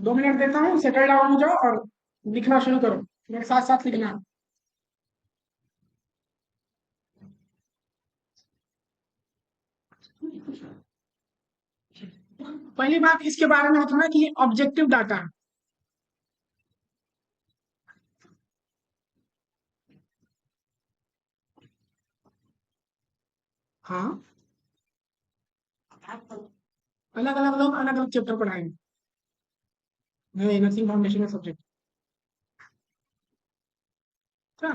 2 minute देता हूँ, settle down हो जाओ और लिखना शुरू करो, मेरे साथ साथ लिखना। पहली बात इसके बारे में होता है कि ये ऑब्जेक्टिव डाटा है। हाँ, अलग अलग लोग अलग अलग चैप्टर पढ़ाएंगे। नर्सिंग फाउंडेशन का सब्जेक्ट। क्या?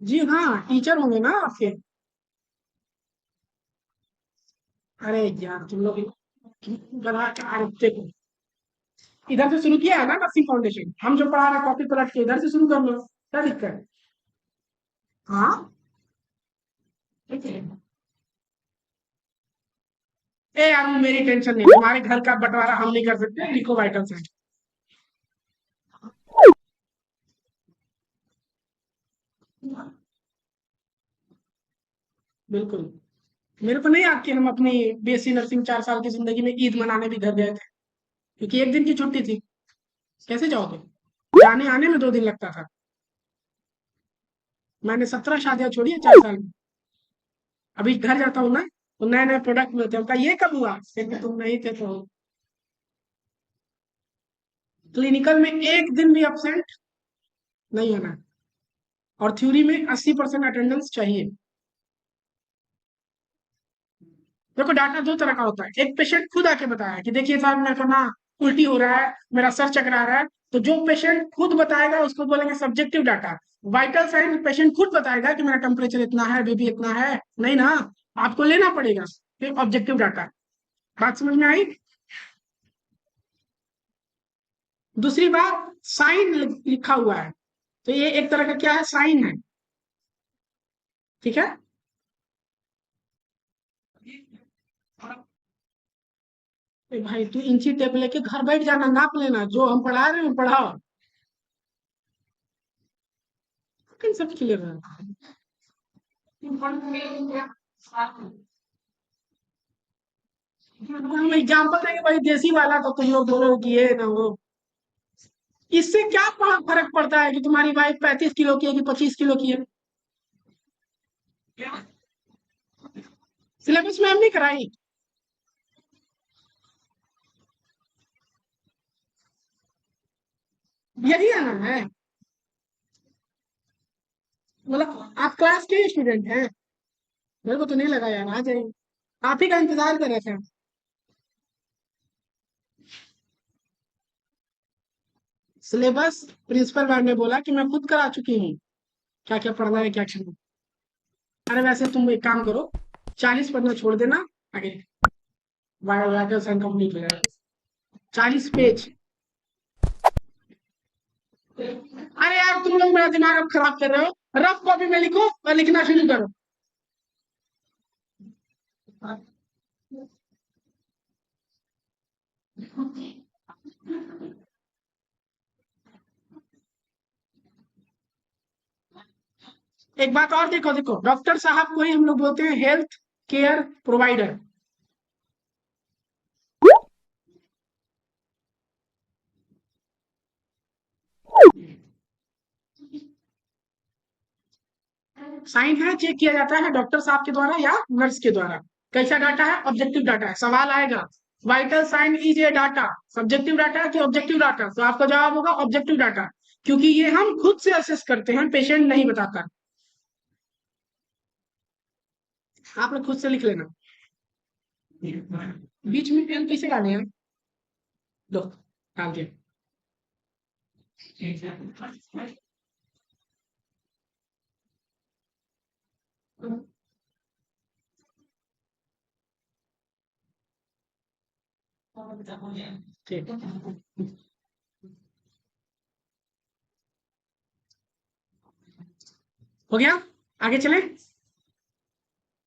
जी हाँ, टीचर होंगे ना आपके। अरे यार तुम लोग बना के आते हो। इधर से शुरू किया है ना नर्सिंग फाउंडेशन, हम जो पढ़ा रहे हैं कॉपी पलट के इधर से शुरू कर लो, क्या दिक्कत है? हाँ, ठीक है। ए यार मेरी टेंशन नहीं, तुम्हारे घर का बंटवारा हम नहीं कर सकते, लिखो वाइटल साइन। बिल्कुल। मेरे को नहीं याद कि हम अपनी बीएससी नर्सिंग 4 साल की जिंदगी में ईद मनाने भी घर गए थे, क्योंकि एक दिन की छुट्टी थी। कैसे जाओगे? जाने आने में 2 दिन लगता था। मैंने 17 शादियां छोड़ी है 4 साल में। अभी घर जाता हूँ ना, तो नए नए प्रोडक्ट मिलते हैं, उनका ये कब हुआ, क्योंकि तुम नहीं थे तो। क्लिनिकल में एक दिन भी अपसेंट नहीं होना, और थ्योरी में 80% अटेंडेंस चाहिए। देखो डाटा दो तरह का होता है, एक पेशेंट खुद आके बताया कि देखिए साहब मेरे को ना उल्टी हो रहा है, मेरा सर चकरा रहा है, तो जो पेशेंट खुद बताएगा उसको बोलेंगे subjective data. Vital sign patient खुद बताएगा कि मेरा टेम्परेचर इतना है, बीपी इतना है, नहीं ना, आपको लेना पड़ेगा, फिर ऑब्जेक्टिव डाटा। बात समझ में आई? दूसरी बात, साइन लिखा हुआ है, तो ये एक तरह का क्या है, साइन है। ठीक है। ए भाई तू इंची टेप लेके घर बैठ जाना, नाप लेना, जो हम पढ़ा रहे हैं पढ़ाओ। किन सब क्लियर है? हम एग्जाम्पल देंगे भाई देसी वाला, तो तुम लोग बोलो कि ये ना वो। इससे क्या फर्क पड़ता है कि तुम्हारी वाइफ 35 किलो की है कि 25 किलो की है? सिलेबस में हम नहीं कराई। यही है ना है। मतलब आप क्लास के स्टूडेंट हैं? मेरे को तो नहीं लगा यार, आ जाएंगे। आप ही का इंतजार कर रहे थे हम। सिलेबस प्रिंसिपल मैम ने बोला कि मैं खुद करा चुकी हूँ, क्या क्या पढ़ना है क्या क्या नहीं। अरे वैसे तुम एक काम करो, 40 पन्ना छोड़ देना आगे, वाइटल साइन कंप्लीट हो जाएगा। 40 पेज। अरे यार तुम लोग मेरा दिमाग अब खराब कर रहे हो, रफ कॉपी में लिखो और लिखना शुरू करो। एक बात और देखो, देखो डॉक्टर साहब को ही हम लोग बोलते हैं हेल्थ केयर प्रोवाइडर। साइन है, चेक किया जाता है डॉक्टर साहब के द्वारा या नर्स के द्वारा। कैसा डाटा है? ऑब्जेक्टिव डाटा है। सवाल आएगा, vital sign is a data, subjective data कि ऑब्जेक्टिव डाटा, तो आपका जवाब होगा ऑब्जेक्टिव डाटा, क्योंकि ये हम खुद से असेस करते हैं, पेशेंट नहीं बताता। आप लोग खुद से लिख लेना। बीच में पेन कैसे डाले हैं? लो, डाल दिया। ठीक, हो गया, आगे चले।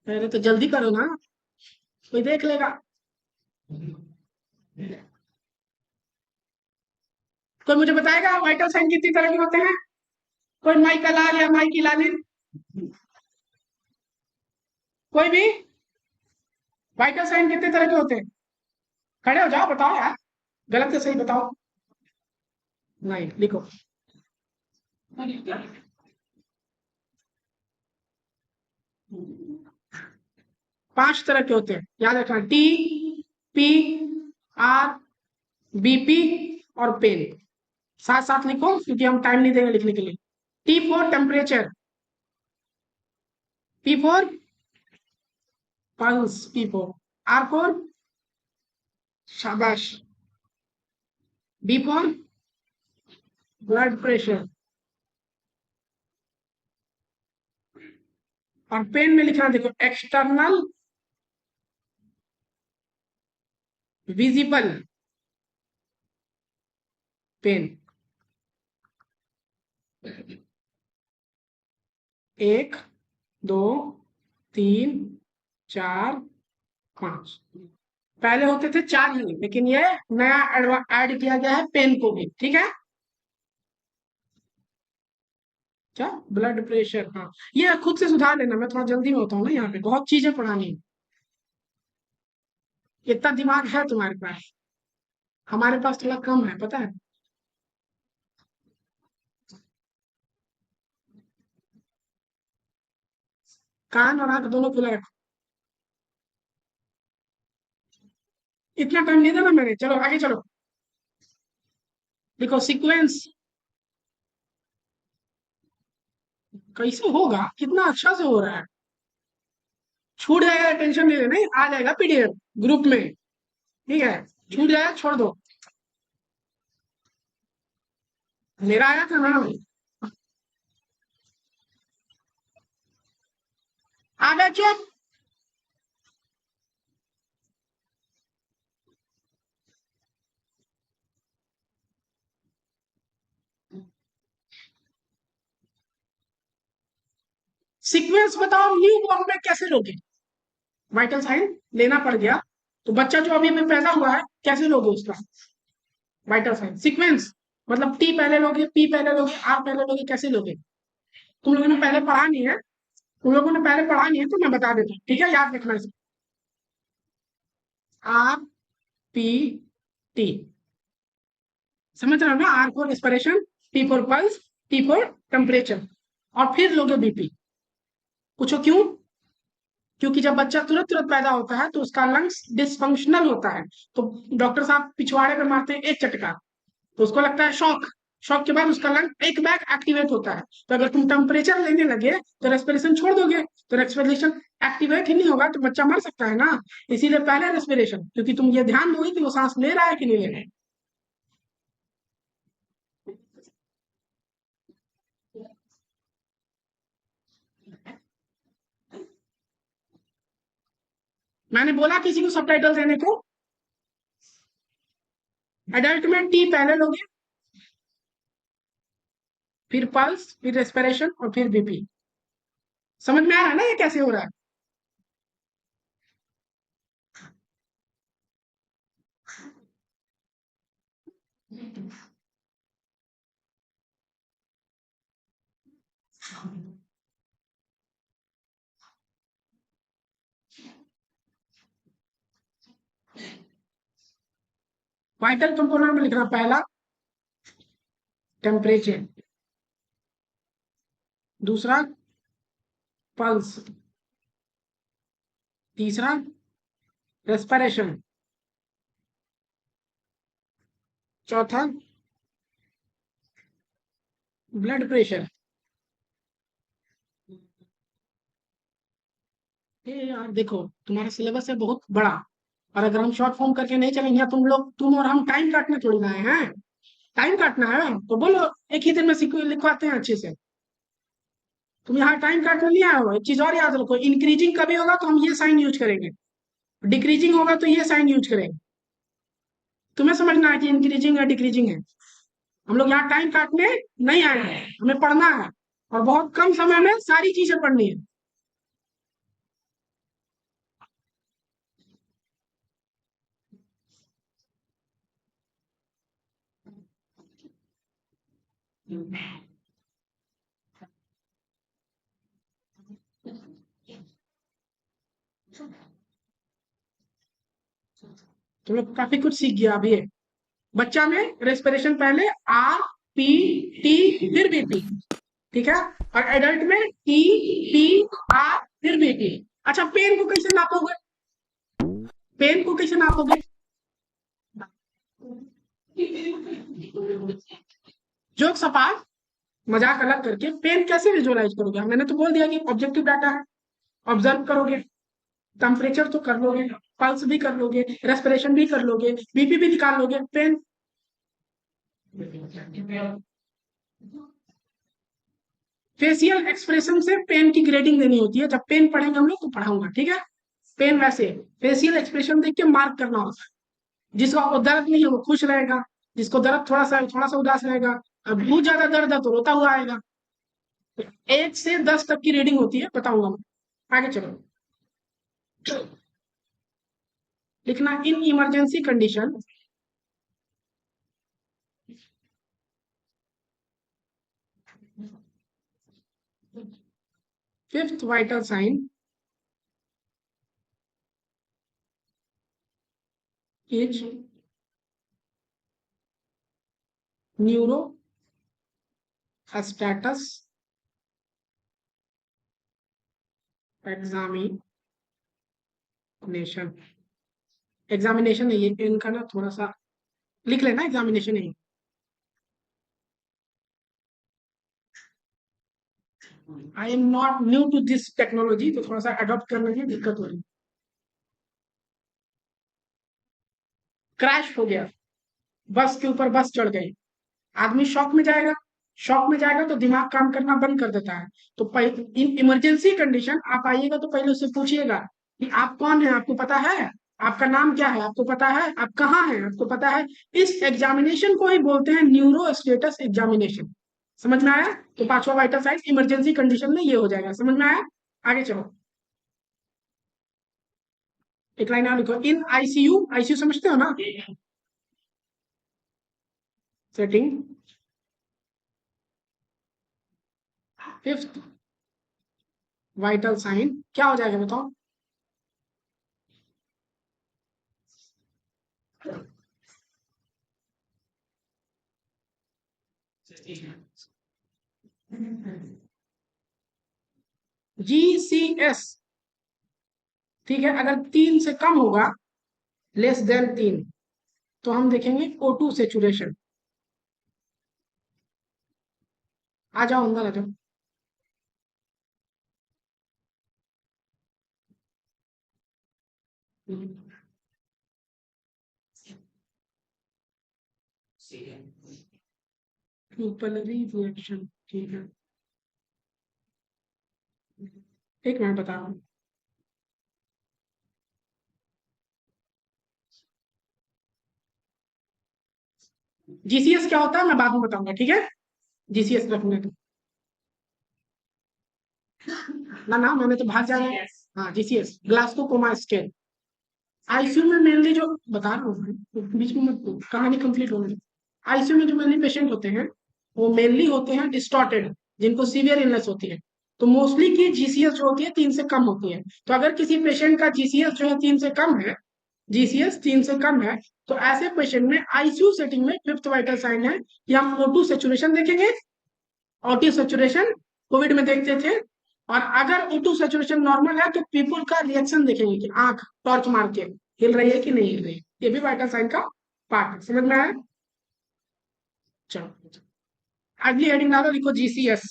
अरे तो जल्दी करो ना, कोई देख लेगा। कोई मुझे बताएगा वाइटल साइन कितनी तरह के होते हैं? कोई माइकल लाल या माइकी लालिन? कोई भी? वाइटल साइन कितने तरह के होते हैं? खड़े हो जाओ बताओ यार। गलत या सही बताओ। नहीं लिखो। 5 तरह के होते हैं, याद रखना। टी, पी, आर, बीपी और पेन। साथ साथ लिखो क्योंकि हम टाइम नहीं देंगे लिखने के लिए। T for temperature, P for pulse, P for R for शाबाश, बी फॉर ब्लड प्रेशर, और पेन में लिखना देखो एक्सटर्नल विजिबल पेन। 1, 2, 3, 4, 5। पहले होते थे 4 ही, लेकिन ये नया ऐड किया गया है पेन को भी, ठीक है। क्या ब्लड प्रेशर, हाँ ये खुद से सुधार लेना, मैं थोड़ा जल्दी में होता हूँ ना, यहाँ पे बहुत चीजें पढ़ानी है। इतना दिमाग है तुम्हारे पास, हमारे पास थोड़ा कम है, पता है। कान और आंख दोनों खुला रखो। इतना टाइम नहीं देना मैंने, चलो आगे चलो। देखो सीक्वेंस कैसे होगा, कितना अच्छा से हो रहा है। छूट जाएगा, टेंशन नहीं लेना, आ जाएगा पीडीएफ ग्रुप में, ठीक है। छूट जाएगा छोड़ दो। मेरा आया था ना। आ गया चुप। सीक्वेंस बताओ न्यू बॉर्न में कैसे लोगे। वाइटल साइन लेना पड़ गया, तो बच्चा जो अभी अभी पैदा हुआ है कैसे लोगे उसका वाइटल साइन सीक्वेंस। मतलब टी पहले लोगे, पी पहले लोगे, आर पहले लोगे, कैसे लोगे। तुम लोगों ने पहले पढ़ा नहीं है, तुम लोगों ने पहले पढ़ा नहीं है, तो मैं बता देता हूँ, ठीक है, याद रखना इसे। आर, पी, टी, समझ रहे हो ना। R for respiration, P for pulse, T for temperature, और फिर लोगे बीपी। पूछो क्यों। क्योंकि जब बच्चा तुरंत तुरंत पैदा होता है तो उसका लंग्स डिसफंक्शनल होता है, तो डॉक्टर साहब पिछवाड़े पे मारते हैं एक झटका, तो उसको लगता है शॉक। शॉक के बाद उसका लंग एक बैग एक्टिवेट होता है। तो अगर तुम टेम्परेचर लेने लगे तो रेस्पिरेशन छोड़ दोगे, तो रेस्पिरेशन एक्टिवेट ही नहीं होगा, तो बच्चा मर सकता है ना। इसीलिए पहले रेस्पिरेशन, क्योंकि तुम ये ध्यान दोगे कि वो सांस ले रहा है कि नहीं ले रहा है। मैंने बोला किसी को सबटाइटल देने को। एडल्ट में टी पहले लोगे, फिर पल्स, फिर रेस्पिरेशन और फिर बीपी। समझ में आ रहा है ना ये कैसे हो रहा है। वाइटल कंपोनेंट में लिखना पहला टेम्परेचर, दूसरा पल्स, तीसरा रेस्पिरेशन, चौथा ब्लड प्रेशर। ये यार देखो, तुम्हारा सिलेबस है बहुत बड़ा, और अगर हम शॉर्ट फॉर्म करके नहीं चलेंगे, तुम लोग, तुम और हम टाइम काटने थोड़ी ना आए हैं। टाइम काटना है तो बोलो, एक ही दिन में लिखवाते हैं अच्छे से। तुम यहाँ टाइम काटने नहीं आए हो। एक चीज और याद रखो, इंक्रीजिंग कभी होगा तो हम ये साइन यूज करेंगे, डिक्रीजिंग होगा तो ये साइन यूज करेंगे। तुम्हें समझना है कि इंक्रीजिंग है डिक्रीजिंग है। हम लोग यहाँ टाइम काटने नहीं आए हैं, हमें पढ़ना है, और बहुत कम समय में सारी चीजें पढ़नी है। तुम लोग काफी कुछ सीख गया अभी। बच्चा में रेस्पिरेशन पहले आर पी टी फिर बी पी, ठीक है। और एडल्ट में टी पी आर फिर बी पी। अच्छा, पेन को कैसे नापोगे? पेन को कैसे नापोगे? जोक्स अपार्ट, मजाक अलग करके पेन कैसे विजुअलाइज करोगे? मैंने तो बोल दिया कि ऑब्जेक्टिव डाटा है, ऑब्जर्व करोगे, टेम्परेचर तो कर लोगे, पल्स भी कर लोगे, रेस्पिरेशन भी कर लोगे, बीपी भी निकाल लोगे, पेन। फेशियल एक्सप्रेशन से पेन की ग्रेडिंग देनी होती है, जब पेन पढ़ेंगे हम लोग तो पढ़ाऊंगा, ठीक है। पेन वैसे फेशियल एक्सप्रेशन देख के मार्क करना होता है। जिसको दर्द नहीं है वो खुश रहेगा, जिसको दर्द थोड़ा सा उदास रहेगा, अब बहुत ज्यादा दर्द है तो रोता हुआ आएगा। 1 से 10 तक की रीडिंग होती है, बताऊंगा मैं। आगे चलो, लिखना in emergency condition fifth vital sign is neuro status examination. Examination है ये, इनका ना थोड़ा सा लिख लेना, एग्जामिनेशन है। I am not new to this technology, तो थोड़ा सा अडॉप्ट करने में दिक्कत हो रही है। क्रैश हो गया, बस के ऊपर बस चढ़ गई, आदमी शॉक में जाएगा। शॉक में जाएगा तो दिमाग काम करना बंद कर देता है। तो इन इमरजेंसी कंडीशन आप आइएगा तो पहले उससे पूछिएगा कि आप कौन है, आपको पता है, आपका नाम क्या है, आपको पता है, आप कहाँ हैं, आपको पता है। इस एग्जामिनेशन को ही बोलते हैं न्यूरो स्टेटस एग्जामिनेशन। समझ में आया? तो पांचवा वाइटल साइन इमरजेंसी कंडीशन में ये हो जाएगा। समझ में आया? आगे चलो, एक लाइन और लिखो, इन आईसीयू। आईसीयू समझते हो ना? सेटिंग फिफ्थ वाइटल साइन क्या हो जाएगा बताओ? जीसीएस, ठीक है। अगर 3 से कम होगा, लेस देन 3, तो हम देखेंगे O2 सेचुरेशन। आ जाओ अंदर आ जाओ। प्यूपलरी रिएक्शन, ठीक है। एक मिनट बता रहा हूँ। जीसीएस क्या होता है मैं बाद में बताऊंगा, ठीक है। जीसीएस रखने दो ना, ना मैंने तो भाग जाना है। हाँ, जीसीएस ग्लास्कोकोमा स्केल। आईसीयू में मेनली जो बता रहा हूँ, तो बीच में मत, कहानी कंप्लीट होने दो। आईसीयू में जो मेनली पेशेंट होते हैं वो मेनली होते हैं डिस्टॉर्टेड, जिनको सीवियर इलनेस होती है। तो मोस्टली की जीसीएस जो होती है 3 से कम होती है। तो अगर किसी पेशेंट का जीसीएस जो है 3 से कम है, जीसीएस 3 से कम है, तो ऐसे पेशेंट में आईसीयू सेटिंग में फिफ्थ वाइटल साइन है कि हम O2 सेचुरेशन देखेंगे। O2 सेचुरेशन कोविड में देखते थे। और अगर O2 सेचुरेशन नॉर्मल है तो पीपल का रिएक्शन देखेंगे कि आंख टॉर्च मार के हिल रही है कि नहीं हिल रही है। ये भी वाइटल साइन का पार्ट है। समझ में आया? चलो, अगली हेडिंग डालो, लिखो GCS.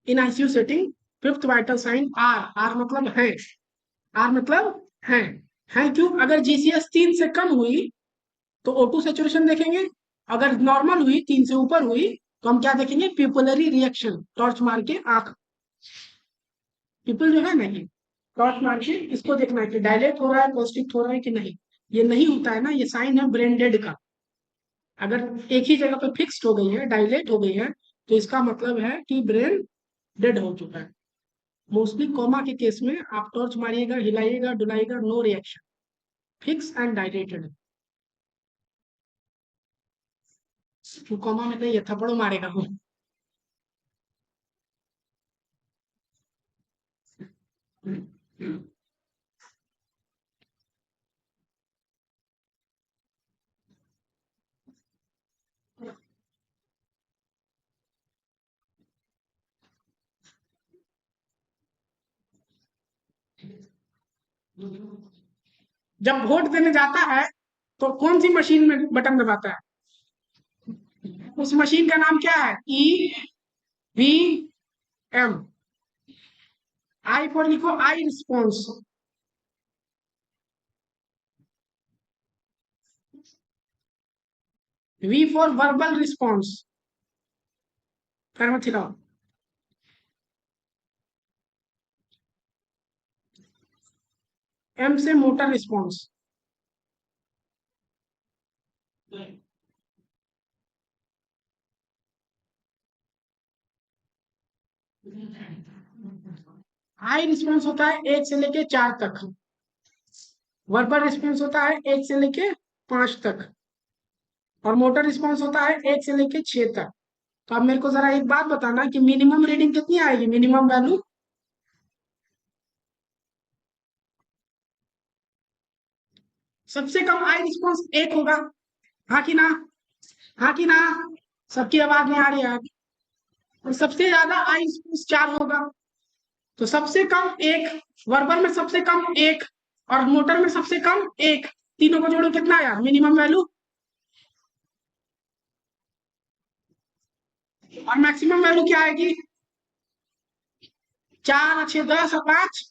In ICU setting fifth vital sign are. Are मतलब है, आर मतलब है। है क्यों? अगर जीसीएस 3 से कम हुई तो O2 सेचुरेशन देखेंगे। अगर नॉर्मल हुई, 3 से ऊपर हुई, तो हम क्या देखेंगे? पिपुलरी रिएक्शन, टॉर्च मार के आंख, पीपल जो है ना, ये टॉर्च मार के इसको देखना है कि डायलेट हो रहा है, कॉन्स्ट्रिक्ट हो रहा है कि नहीं। ये नहीं होता है ना, ये साइन है ब्रेन डेड का। अगर एक ही जगह पे फिक्स्ड हो गई है, डायलेट हो गई है, तो इसका मतलब है कि ब्रेन डेड हो चुका है। मोस्टली कोमा के केस में आप टॉर्च मारिएगा, हिलाइएगा, डुलाइएगा, no reaction, fix and dilated. Coma में नहीं है, थप्पड़ों मारेगा वो। जब वोट देने जाता है तो कौन सी मशीन में बटन दबाता है? उस मशीन का नाम क्या है? EVM। आई फॉर लिखो, I response. V for verbal response. पैर मत हिलाओ। M से मोटर रिस्पॉन्स। आई रिस्पॉन्स होता है 1 से लेके 4 तक। वर्बल रिस्पॉन्स होता है 1 से लेके 5 तक। और मोटर रिस्पॉन्स होता है 1 से लेके 6 तक। तो अब मेरे को जरा एक बात बताना कि मिनिमम रीडिंग कितनी आएगी, मिनिमम वैल्यू? सबसे कम आई रिस्पॉन्स 1 होगा। हाँ कि ना? हाँ कि ना? सबकी आवाज नहीं आ रही है। और सबसे ज्यादा आई रिस्पॉन्स 4 होगा। तो सबसे कम 1, वर्बल में सबसे कम 1 और मोटर में सबसे कम 1, तीनों को जोड़ो कितना आया मिनिमम वैल्यू? और मैक्सिमम वैल्यू क्या आएगी? 4 अच्छे 10 और 5।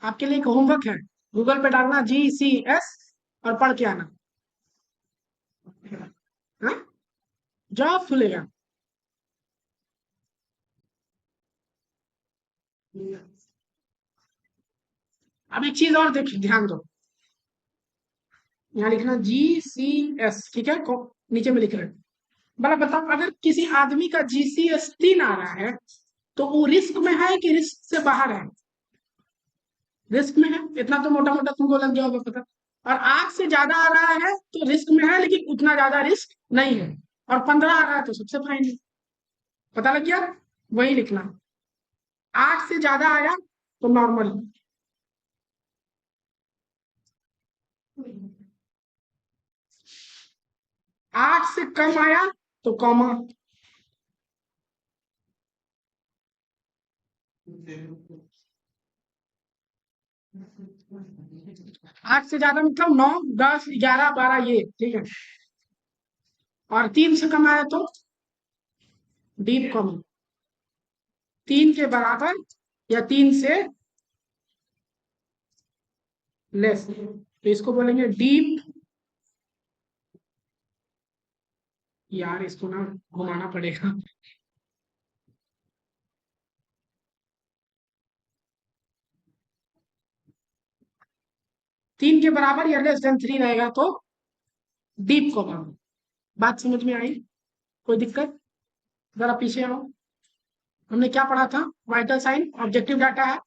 आपके लिए एक होमवर्क है, गूगल पे डालना GCS और पढ़ के आना। हाँ, जॉब खुलेगा। अब एक चीज और देखिए, ध्यान दो। यहाँ लिखना GCS, ठीक है? नीचे में लिख रहे हैं। बड़ा बताओ, अगर किसी आदमी का GCS 3 आ रहा है तो वो रिस्क में है कि रिस्क से बाहर है? रिस्क में है। इतना तो मोटा मोटा तुमको लग जाओगे पता। और 8 से ज्यादा आ रहा है तो रिस्क में है, लेकिन उतना ज्यादा रिस्क नहीं है। और 15 आ रहा है तो सबसे फाइन है। पता लग गया? वही लिखना। 8 से ज्यादा आया तो नॉर्मल। 8 से कम आया तो कॉमन। 8 से ज्यादा मतलब 9, 10, 11, 12, ये ठीक है। और 3 से कम आया तो डीप कॉमन। 3 के बराबर या 3 से लेस, तो इसको बोलेंगे डीप। यार इसको ना घुमाना पड़ेगा। 3 के बराबर या लेस देन 3 रहेगा तो डीप कॉमन। बात समझ में आई? कोई दिक्कत? जरा पीछे आओ। हमने क्या पढ़ा था? वाइटल साइन ऑब्जेक्टिव डाटा है,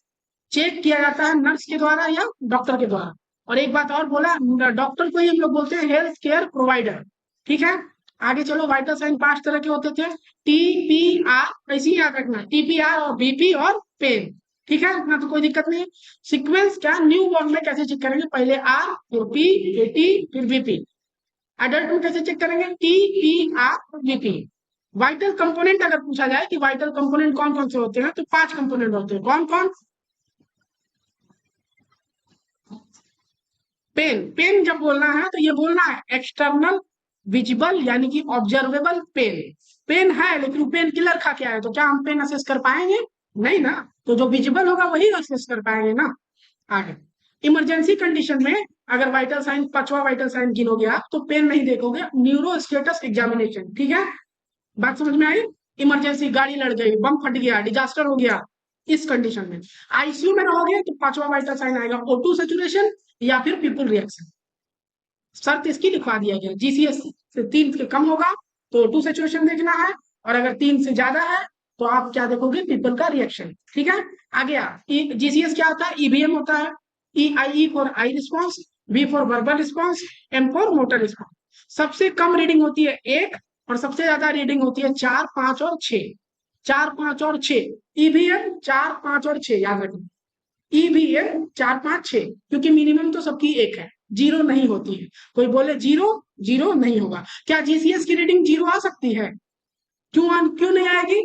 चेक किया जाता है नर्स के द्वारा या डॉक्टर के द्वारा। और एक बात और बोला, डॉक्टर को ही हम लोग बोलते हैं हेल्थ केयर प्रोवाइडर। ठीक है, आगे चलो। वाइटल साइन 5 तरह के होते थे। TPR, ऐसे ही याद रखना, TPR और BP और पेन। ठीक है, इतना तो कोई दिक्कत नहीं है। सीक्वेंस क्या, न्यू बॉर्न में कैसे चेक करेंगे? पहले R, फिर P, फिर T, फिर BP। एडल्ट में कैसे चेक करेंगे? TPR और BP। वाइटल कंपोनेंट अगर पूछा जाए कि वाइटल कंपोनेंट कौन कौन से होते हैं, तो 5 कंपोनेंट होते हैं। कौन कौन? पेन, पेन जब बोलना है तो ये बोलना है एक्सटर्नल विजिबल यानी कि ऑब्जर्वेबल पेन। पेन है लेकिन वो पेन किलर खा के आए तो क्या हम पेन असेस कर पाएंगे? नहीं ना। तो जो विजिबल होगा वही असेस कर पाएंगे ना। आगे, इमरजेंसी कंडीशन में अगर वाइटल साइन, 5वां वाइटल साइन गिनोगे आप तो पेन नहीं देखोगे, न्यूरो स्टेटस एग्जामिनेशन। ठीक है, बात समझ में आई? इमरजेंसी, गाड़ी लड़ गई, बम फट गया, डिजास्टर हो गया, इस कंडीशन में। ICU में रहोगे तो 5वां वाइटल साइन आएगा O2 सेचुरेशन या फिर पीपल रिएक्शन। शर्त इसकी लिखवा दिया गया, GCS से 3 के कम होगा तो O2 सेचुरेशन देखना है, और अगर 3 से ज्यादा है तो आप क्या देखोगे? पीपल का रिएक्शन। ठीक है, आगे GCS क्या होता है? EVM होता है। EIE for I response, V for verbal response, M for motor response. सबसे कम रीडिंग होती है 1 और सबसे ज्यादा रीडिंग होती है 4, 5 और 6। 4, 5 और 6। EVM 4, 5 और 6 याद रखना। EVM 4, 5, 6, क्योंकि मिनिमम तो सबकी 1 है। जीरो नहीं होती है। कोई बोले जीरो, जीरो नहीं होगा। क्या जीसीएस की रीडिंग जीरो आ सकती है? क्यों नहीं आएगी?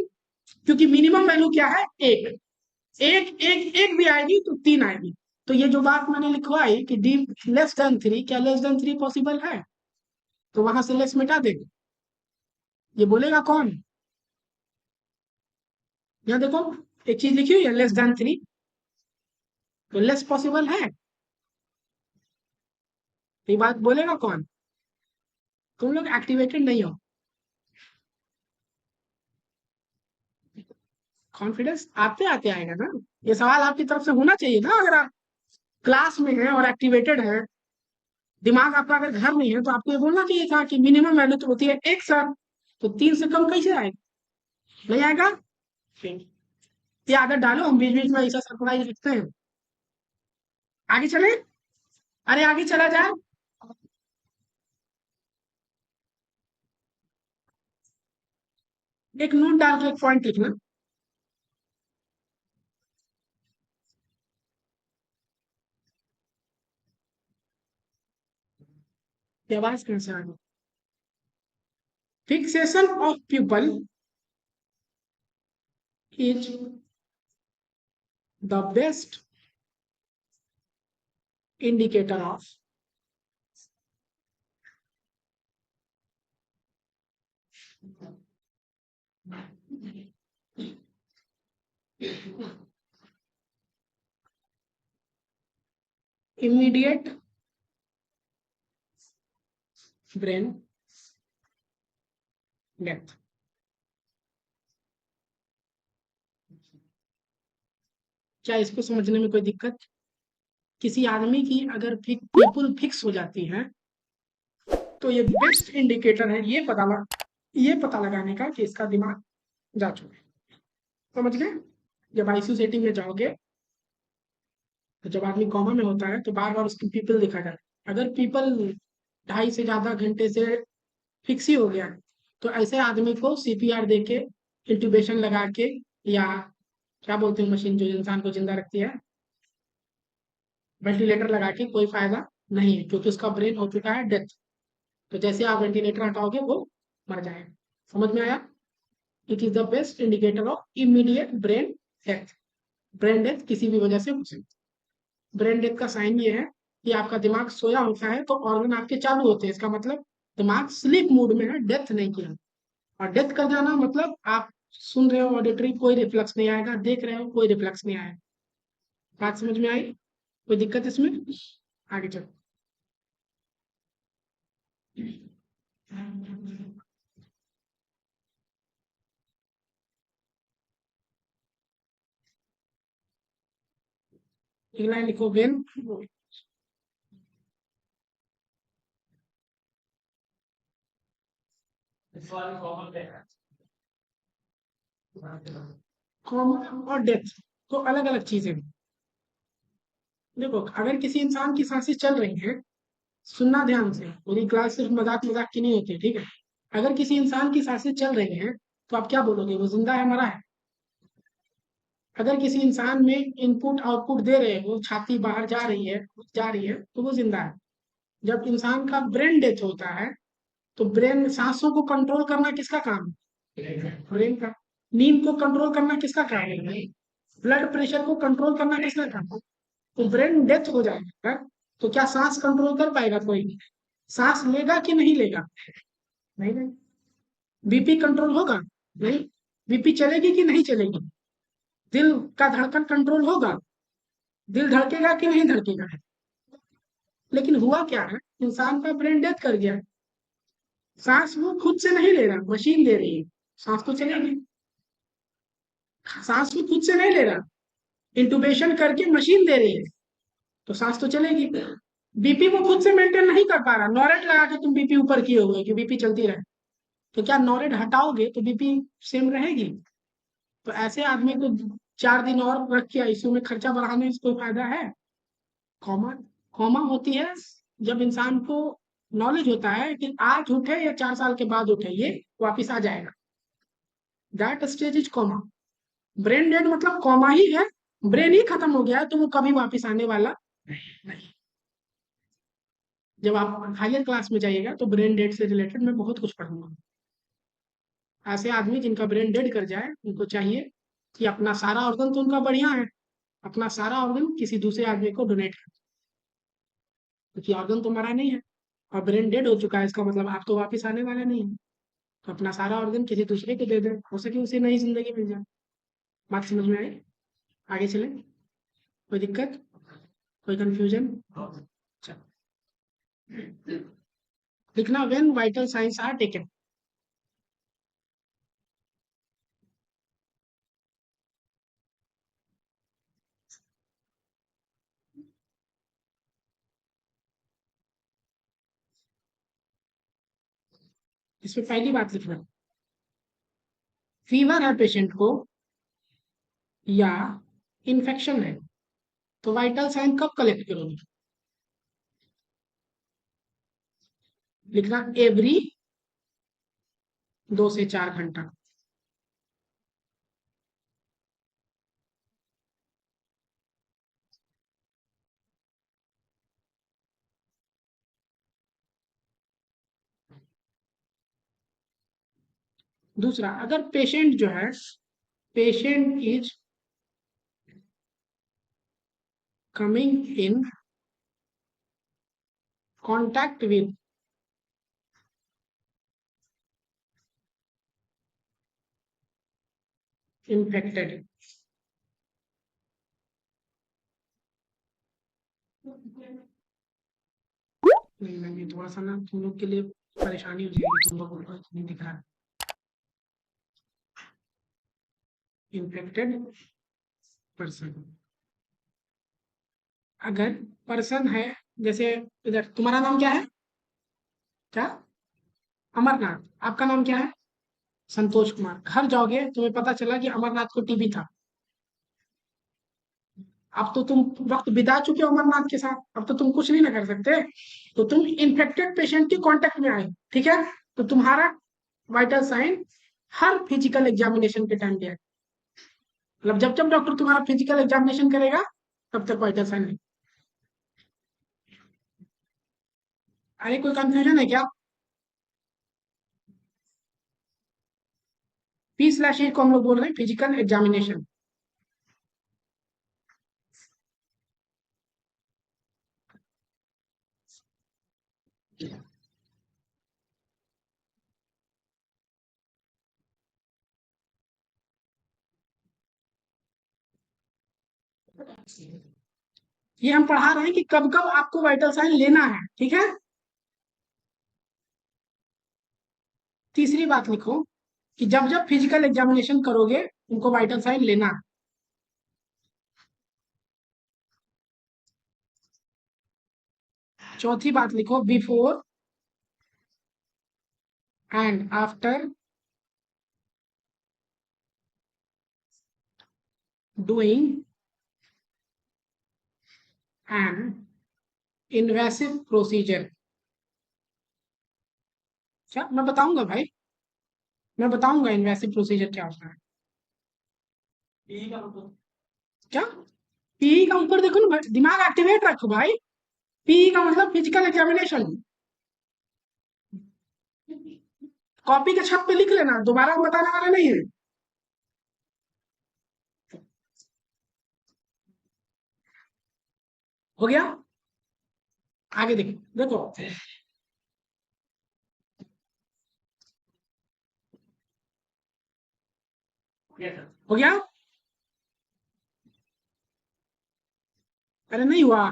क्योंकि मिनिमम वैल्यू क्या है? एक। एक एक एक भी आएगी तो तीन आएगी। तो ये जो बात मैंने लिखवाई कि डी लेस देन थ्री, क्या लेस देन थ्री पॉसिबल है? तो वहां से लेस मिटा देगा। ये बोलेगा कौन? यहाँ देखो, एक चीज लिखी हुई है लेस देन थ्री, तो लेस पॉसिबल है। ये बात बोलेगा कौन? तुम लोग एक्टिवेटेड नहीं हो। कॉन्फिडेंस आते आते आएगा ना। ये सवाल आपकी तरफ से होना चाहिए ना। अगर आप क्लास में है और एक्टिवेटेड है, दिमाग आपका अगर घर में है, तो आपको ये बोलना चाहिए था कि मिनिमम वैल्यू तो होती है एक सर, तो तीन से कम कैसे आएगा? नहीं आएगा। ये आदत डालो, हम बीच बीच में ऐसा सरप्राइज लिखते हैं। आगे चले। अरे आगे चला जाए। एक नोट डाल के एक पॉइंट लिखना। ये आवाज कैसे आ गई? Fixation of people is the best indicator of immediate brain death। क्या इसको समझने में कोई दिक्कत? किसी आदमी की अगर बिल्कुल फिक्स हो जाती है, तो ये बेस्ट इंडिकेटर है ये पता लगाने का कि इसका दिमाग जा चुका है। समझ गए? जब आईसीयू सेटिंग में जाओगे, तो जब आदमी कॉमा में होता है, तो बार बार उसकी पीपल देखा जाता है। अगर पीपल 2.5 से ज्यादा घंटे से फिक्स ही हो गया है, तो ऐसे आदमी को सीपीआर दे के, इंट्यूबेशन लगा के, या क्या बोलते हैं मशीन जो इंसान को जिंदा रखती है, वेंटिलेटर लगा के कोई फायदा नहीं है, क्योंकि उसका ब्रेन हो चुका है डेथ। तो जैसे आप वेंटिलेटर हटाओगे, वो मर जाएगा। समझ में आया? It is the best indicator of immediate brain death. Brain death किसी भी वजह से हो सकती है। ब्रेन डेथ का साइन ये है कि आपका दिमाग सोया होता है तो ऑर्गन आपके चालू होते हैं। इसका मतलब दिमाग स्लीप मूड में है, डेथ नहीं किया। और डेथ कर जाना मतलब आप सुन रहे हो ऑडिटरी, कोई रिफ्लेक्स नहीं आएगा, देख रहे हो कोई रिफ्लेक्स नहीं आएगा। बात समझ में आई? कोई दिक्कत इसमें? आगे चलो। एक लाइन लिखो वेन कॉमन और डेथ तो अलग अलग चीजें हैं। देखो, अगर किसी इंसान की सांसें चल रही हैं, सुनना ध्यान से, पूरी क्लास सिर्फ मजाक मजाक की नहीं होती, ठीक है? अगर किसी इंसान की सांसें चल रही हैं, तो आप क्या बोलोगे? वो जिंदा है, मरा है? अगर किसी इंसान में इनपुट आउटपुट दे रहे हो, छाती बाहर जा रही है, तो वो जिंदा है। जब इंसान का ब्रेन डेथ होता है, तो ब्रेन सांसों को कंट्रोल करना किसका काम है? ब्रेन का। नींद को कंट्रोल करना किसका काम है? ब्लड प्रेशर को कंट्रोल करना किसका काम है? तो ब्रेन डेथ हो जाएगा, तो क्या सांस कंट्रोल कर पाएगा कोई? सांस लेगा कि नहीं लेगा? नहीं नहीं। बीपी कंट्रोल होगा? नहीं। बीपी चलेगी कि नहीं चलेगी? दिल का धड़कन कंट्रोल होगा? दिल धड़केगा कि नहीं धड़केगा? लेकिन हुआ क्या है, इंसान का ब्रेन डेथ कर गया। सांस वो खुद से नहीं ले रहा, मशीन ले रही है। सांस तो चलेगी। सांस वो खुद से नहीं ले रहा, इंटुबेशन करके मशीन दे रही है, तो सांस तो चलेगी। बीपी वो खुद से मेंटेन नहीं कर पा रहा, नॉरेट लगा के तुम बीपी ऊपर किए हुए कि बीपी चलती रहे, तो क्या नॉरेट हटाओगे तो बीपी सेम रहेगी? तो ऐसे आदमी को 4 दिन और रख के आईसीयू में खर्चा बढ़ाने से कोई फायदा है? कॉमा कॉमा होती है जब इंसान को नॉलेज होता है कि आज उठे या 4 साल के बाद उठे, ये वापिस आ जाएगा। That stage is comma. Brain dead मतलब कॉमा ही है। ब्रेन ही खत्म हो गया है, तो वो कभी वापिस आने वाला नहीं। जब आप हायर क्लास में जाइएगा तो ब्रेन डेड से रिलेटेड मैं बहुत कुछ पढ़ूंगा। ऐसे आदमी जिनका ब्रेन डेड कर जाए उनको चाहिए कि अपना सारा ऑर्गन तो उनका बढ़िया है, अपना सारा ऑर्गन किसी दूसरे आदमी को डोनेट कर, क्योंकि ऑर्गन तो मरा नहीं है और ब्रेन डेड हो चुका है, इसका मतलब आप तो वापस आने वाले नहीं है। तो अपना सारा ऑर्गन किसी दूसरे को दे दे, हो सके उसे नई जिंदगी मिल जाए। बात समझ में आई? आगे चले, कोई दिक्कत, कोई कंफ्यूजन? अच्छा, लिखना when vital science are taken. इसमें पहली बात लिखना, फीवर है पेशेंट को या इन्फेक्शन है, तो वाइटल साइन कब कलेक्ट करोगे? लिखना एवरी 2 से 4 घंटा। दूसरा, अगर पेशेंट जो है, patient is coming in contact with infected, नहीं थोड़ा सा ना तुम लोग के लिए परेशानी हो जाएगी, तुम लोगों को नहीं दिख रहा, इन्फेक्टेड पर्सन। अगर पर्सन है, जैसे इधर तुम्हारा नाम क्या है? क्या? अमरनाथ। आपका नाम क्या है? संतोष कुमार। घर जाओगे तुम्हें पता चला कि अमरनाथ को टीबी था। अब तो तुम वक्त बिता चुके हो अमरनाथ के साथ, अब तो तुम कुछ नहीं ना कर सकते। तो तुम इन्फेक्टेड पेशेंट के कांटेक्ट में आए, ठीक है, तो तुम्हारा वाइटल साइन हर फिजिकल एग्जामिनेशन के टाइम पे है। मतलब जब जब डॉक्टर तुम्हारा फिजिकल एग्जामिनेशन करेगा तब तक वाइटल साइन नहीं। अरे कोई कंफ्यूजन है क्या? P/E को हम लोग बोल रहे हैं फिजिकल एग्जामिनेशन। ये हम पढ़ा रहे हैं कि कब कब आपको वाइटल साइन लेना है, ठीक है। तीसरी बात लिखो कि जब जब फिजिकल एग्जामिनेशन करोगे उनको वाइटल साइन लेना है। चौथी बात लिखो, before and after doing an invasive procedure. क्या मैं बताऊंगा भाई, मैं बताऊंगा इन्वेसिव प्रोसीजर क्या होता है। क्या? पीई का ऊपर देखो ना भाई, दिमाग एक्टिवेट रखो भाई। पीई का मतलब फिजिकल एग्जामिनेशन। कॉपी के छत पे लिख लेना, दोबारा हम बताने वाले नहीं है। हो गया? आगे देखो देखो, हो गया? अरे नहीं हुआ।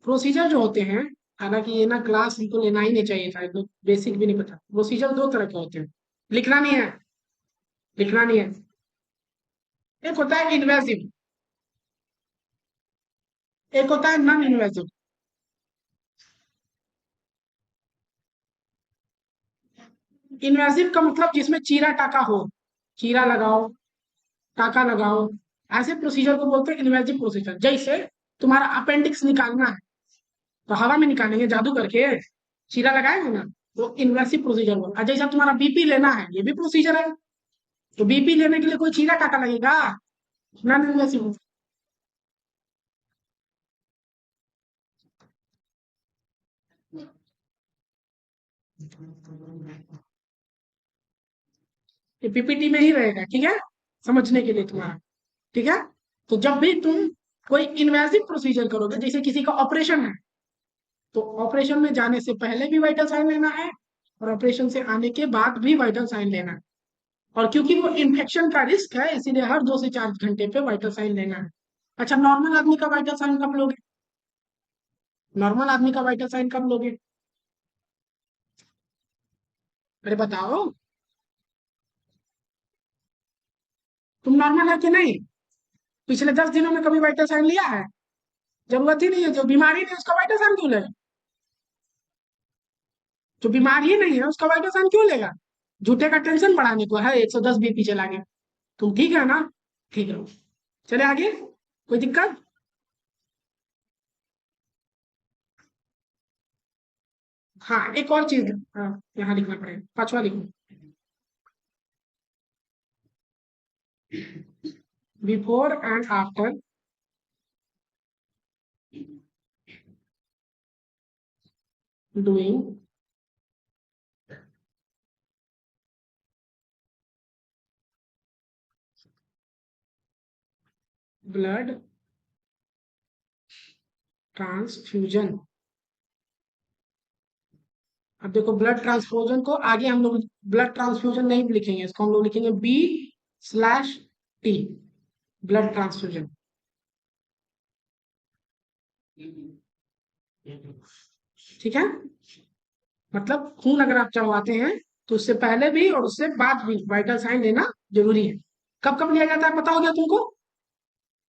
प्रोसीजर जो होते हैं, हालांकि ये ना क्लास इनको लेना ही नहीं चाहिए था, इनको बेसिक भी नहीं पता। प्रोसीजर दो तरह के होते हैं, लिखना नहीं है, लिखना नहीं है। एक होता है इन्वेसिव, एक होता है नॉन इन्वेसिव। इन्वेसिव का मतलब जिसमें चीरा टाका हो, चीरा लगाओ, टाका लगाओ, ऐसे प्रोसीजर को बोलते हैं इन्वेसिव प्रोसीजर। जैसे तुम्हारा अपेंडिक्स निकालना है तो हवा में निकालेंगे जादू करके, चीरा लगाएंगे ना, वो इन्वेसिव प्रोसीजर बोलते हैं। जैसा तुम्हारा बीपी लेना है, ये भी प्रोसीजर है। तो बीपी लेने के लिए कोई चीरा टाका लगेगा? Non invasive. ये पीपीटी में ही रहेगा, ठीक है, समझने के लिए तुम्हारा। ठीक है, तो जब भी तुम कोई इन्वेजिव प्रोसीजर करोगे, जैसे किसी का ऑपरेशन है, तो ऑपरेशन में जाने से पहले भी वाइटल साइन लेना है, और ऑपरेशन से आने के बाद भी वाइटल साइन लेना है। और क्योंकि वो इन्फेक्शन का रिस्क है, इसीलिए हर 2 से 4 घंटे पे वाइटल साइन लेना है। अच्छा, नॉर्मल आदमी का वाइटल साइन कब लोगे? नॉर्मल आदमी का वाइटल साइन कब लोगे? अरे बताओ, तुम नॉर्मल है कि नहीं? पिछले 10 दिनों में कभी वाइटल साइन लिया है? जरूरत ही नहीं है। जो बीमारी नहीं है उसका वाइटल साइन क्यों लेगा? जो बीमार ही नहीं है उसका वाइटल साइन क्यों लेगा? झूठे का टेंशन बढ़ाने को है 110 बीपी चला गया। तुम ठीक है ना? ठीक है, चले आगे, कोई दिक्कत? हाँ, एक और चीज, हाँ, यहाँ लिखना पड़ेगा, पांचवा लिखो। Before and after doing blood transfusion. अब देखो, ब्लड ट्रांसफ्यूजन को आगे हम लोग ब्लड ट्रांसफ्यूजन नहीं लिखेंगे, इसको हम लोग लिखेंगे B/T, ब्लड ट्रांसफ्यूजन। ठीक है, मतलब खून अगर आप चढ़वाते हैं तो उससे पहले भी और उससे बाद भी वाइटल साइन लेना जरूरी है। कब कब लिया जाता है पता हो गया तुमको?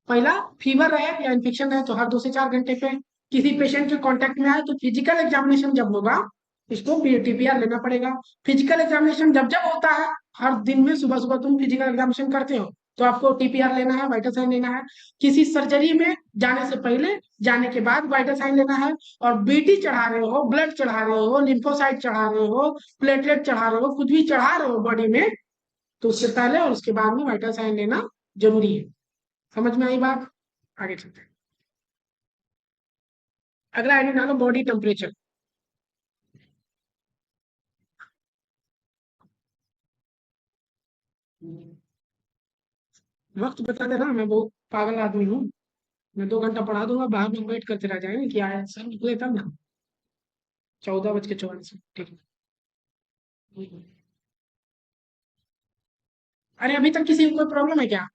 पहला, फीवर है या इन्फेक्शन है तो हर 2 से 4 घंटे पे। किसी पेशेंट के कांटेक्ट में आए तो फिजिकल एग्जामिनेशन जब होगा, इसको टीपीआर लेना पड़ेगा। फिजिकल एग्जामिनेशन जब जब होता है, हर दिन में सुबह सुबह तुम फिजिकल एग्जामिनेशन करते हो, तो आपको टीपीआर लेना है, वाइटल साइन लेना है। किसी सर्जरी में जाने से पहले, जाने के बाद वाइटल साइन लेना है। और बीटी चढ़ा रहे हो, ब्लड चढ़ा रहे हो, लिम्फोसाइट चढ़ा रहे हो, प्लेटलेट चढ़ा रहे हो, कुछ भी चढ़ा रहे हो बॉडी में, तो उससे पहले और उसके बाद में वाइटल साइन लेना जरूरी है। समझ में आई बात? आगे चलते हैं। अगला आइडिया डालो, बॉडी टेम्परेचर। वक्त बता दे रहा, मैं बहुत पागल आदमी हूँ। मैं 2 घंटा पढ़ा दूंगा, बाहर में वेट करते रह जाएंगे कि आया सर निकले तब ना। 14:44, ठीक है। अरे अभी तक किसी को कोई प्रॉब्लम है क्या?